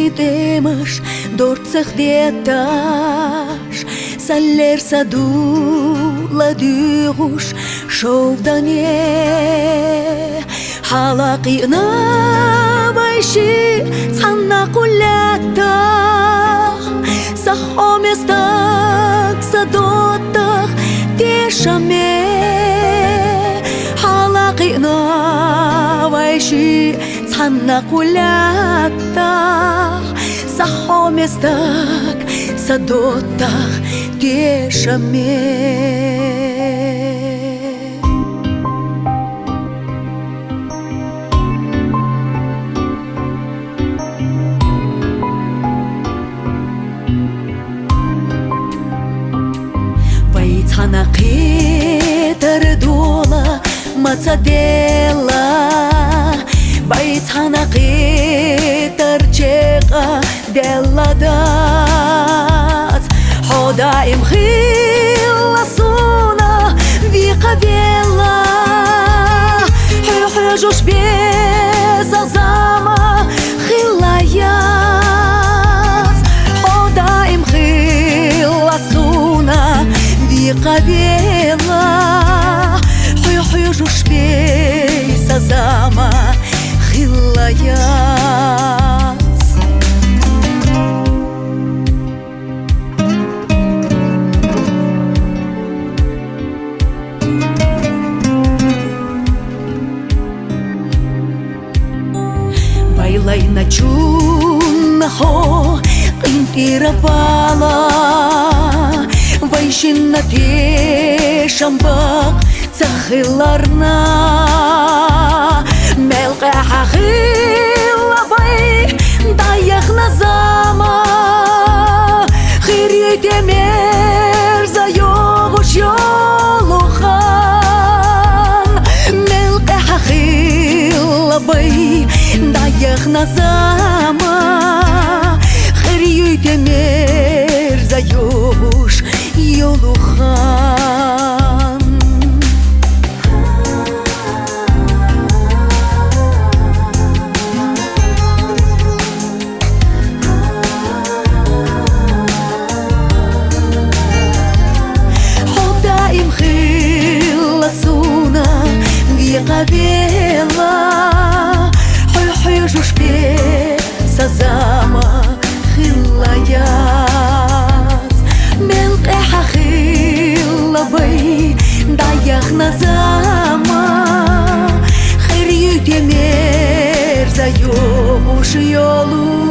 темаш дорцах деташ саллер садула дюгуш шовдане халақина байши цанна кулятах сахоместак садотах тешаме халақина байши цанна кулятах сахоместак садотах тешаме. Вайцана қитар дола мацадела Вайцана қитар чеға деладат Ходаим хиласуна виқавела Хюжуш безазама хилаят Ходаим хиласуна виқавела Хюжуш безазама хилаят Вайлайна чуннахо қинтира бала Вайшинна тешамбақ цахиларна Мелқе хахила бай даяқ назама Хирите мерза йоғуш йолухан Мелқе хахила бай даяқ назама Хирите мерза йоғуш йолухан Ходаим хиласуна виқавела Хюжуш безазама хилаят Мелқе хахила бай даяқ назама Хирюте мерза йоғуш йолу